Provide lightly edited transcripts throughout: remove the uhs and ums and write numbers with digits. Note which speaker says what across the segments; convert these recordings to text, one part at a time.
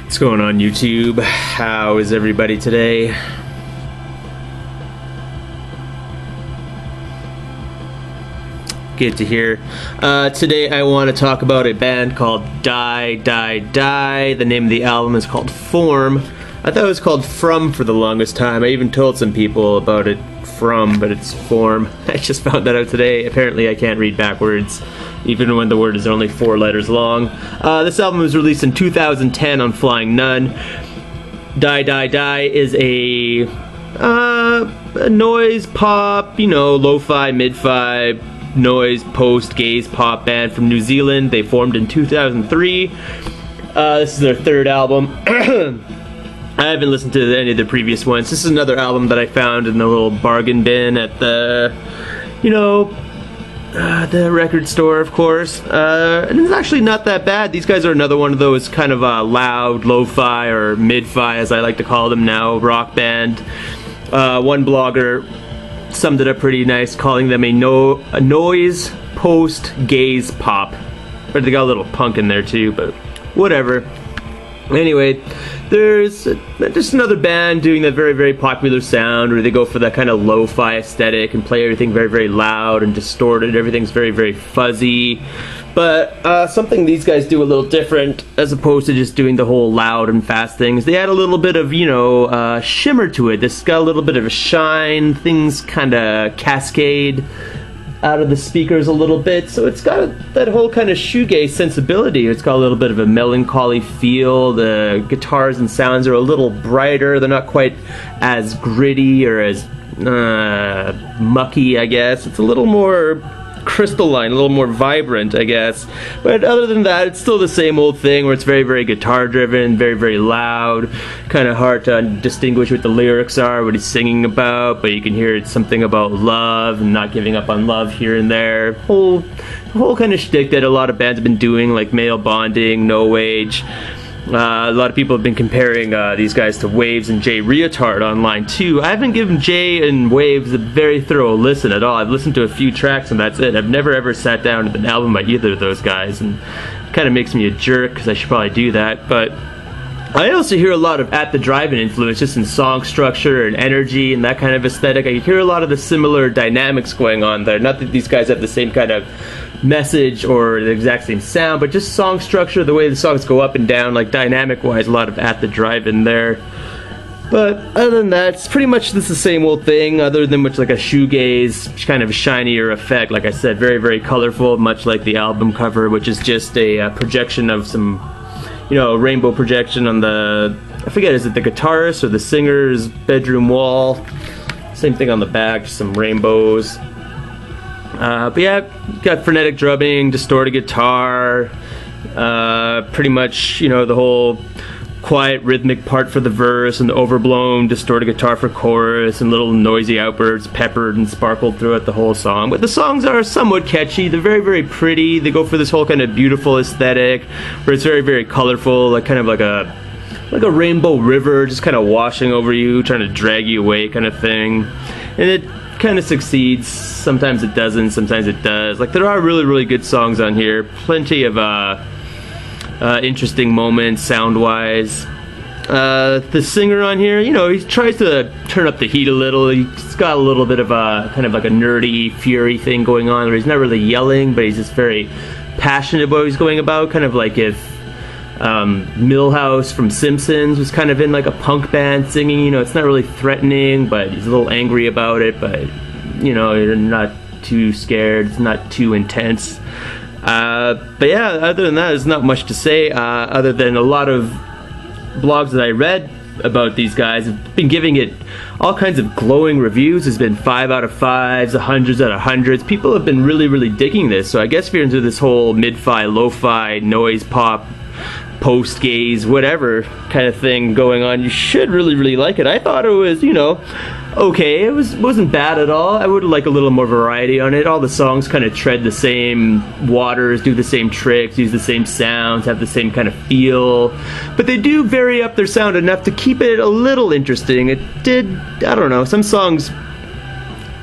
Speaker 1: What's going on, YouTube? How is everybody today? Good to hear. Today I want to talk about a band called Die Die Die. The name of the album is called Form. I thought it was called From for the longest time. I even told some people about it from, but it's Form. I just found that out today. Apparently I can't read backwards, even when the word is only 4 letters long. This album was released in 2010 on Flying Nun. Die Die Die is a noise pop, lo-fi, mid-fi, noise, post-gaze pop band from New Zealand. They formed in 2003. This is their 3rd album. I haven't listened to any of the previous ones. This is another album that I found in the little bargain bin at the, the record store, of course. And it's actually not that bad. These guys are another one of those kind of loud, lo-fi, or mid-fi, as I like to call them now, rock band. One blogger summed it up pretty nice, calling them a noise post-gaze pop. But they got a little punk in there too, but whatever. Anyway, there's just another band doing that very, very popular sound where they go for that kind of lo-fi aesthetic and play everything very, very loud and distorted. Everything's very, very fuzzy. But something these guys do a little different as opposed to just doing the whole loud and fast things. They add a little bit of, shimmer to it. This got a little bit of a shine. Things kind of cascade out of the speakers a little bit, so it's got that whole kind of shoegaze sensibility. It's got a little bit of a melancholy feel. The guitars and sounds are a little brighter. They're not quite as gritty or as mucky, I guess. It's a little more crystalline, a little more vibrant, I guess. But other than that, it's still the same old thing where it's very, very guitar driven, very, very loud, kind of hard to distinguish what the lyrics are, what he's singing about, but you can hear it's something about love and not giving up on love here and there. The whole kind of shtick that a lot of bands have been doing, like male bonding, no age. A lot of people have been comparing these guys to Waves and Jay Reatard online too. I haven't given Jay and Waves a very thorough listen at all. I've listened to a few tracks and that's it. I've never ever sat down with an album by either of those guys, and it kind of makes me a jerk because I should probably do that. But I also hear a lot of At the Drive-In influence just in song structure and energy and that kind of aesthetic. I hear a lot of the similar dynamics going on there. Not that these guys have the same kind of message or the exact same sound, but just song structure, the way the songs go up and down, like dynamic-wise, a lot of At the Drive-In there. But other than that, it's pretty much just the same old thing, other than much like a shoegaze, kind of shinier effect. Like I said, very, very colorful, much like the album cover, which is just a projection of some, rainbow projection on the, I forget, is it the guitarist or the singer's bedroom wall? Same thing on the back, just some rainbows. But yeah, got frenetic drumming, distorted guitar, pretty much, the whole quiet rhythmic part for the verse and the overblown distorted guitar for chorus and little noisy outbursts peppered and sparkled throughout the whole song. But the songs are somewhat catchy. They're very, very pretty. They go for this whole kind of beautiful aesthetic where it's very, very colorful, like kind of like a rainbow river just kind of washing over you, trying to drag you away kind of thing. And it kind of succeeds. Sometimes it doesn't, sometimes it does. Like, there are really, really good songs on here. Plenty of interesting moments sound-wise. The singer on here, he tries to turn up the heat a little. He's got a little bit of a kind of like a nerdy fury thing going on where he's not really yelling, but he's just very passionate about what he's going about. Kind of like if Milhouse from Simpsons was kind of in like a punk band singing, it's not really threatening, but he's a little angry about it, but you're not too scared, it's not too intense. But yeah, other than that, there's not much to say, other than a lot of blogs that I read about these guys have been giving it all kinds of glowing reviews. There's been 5 out of 5s, 100s out of 100s. People have been really, really digging this, so I guess if you're into this whole mid-fi, lo-fi, noise pop, post-gaze, whatever kind of thing going on, you should really, really like it. I thought it was, okay. It wasn't bad at all. I would like a little more variety on it. All the songs kind of tread the same waters, do the same tricks, use the same sounds, have the same kind of feel. But they do vary up their sound enough to keep it a little interesting. It did, I don't know, some songs,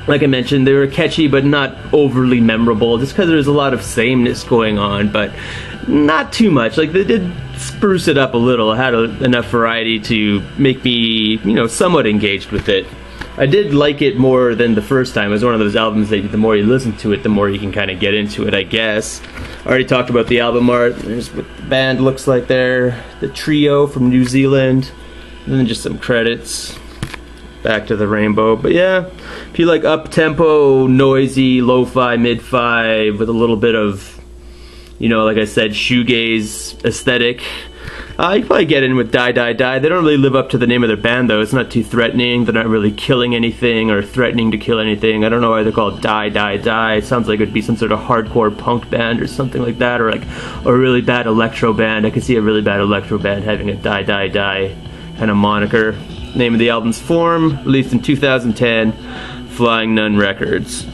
Speaker 1: like I mentioned, they were catchy but not overly memorable, just because there's a lot of sameness going on, but not too much. Like, they did spruce it up a little. It had enough variety to make me, you know, somewhat engaged with it. I did like it more than the first time. It was one of those albums that the more you listen to it, the more you can kind of get into it, I guess. I already talked about the album art. There's what the band looks like there. The trio from New Zealand. And then just some credits. Back to the rainbow. But yeah, if you like up-tempo, noisy, lo-fi, mid-fi, with a little bit of, you know, like I said, shoegaze aesthetic, you can probably get in with Die Die Die. They don't really live up to the name of their band though. It's not too threatening. They're not really killing anything or threatening to kill anything. I don't know why they're called Die Die Die. It sounds like it'd be some sort of hardcore punk band or something like that, or like a really bad electro band. I could see a really bad electro band having a Die Die Die kind of moniker. Name of the album's Form, released in 2010, Flying Nun Records.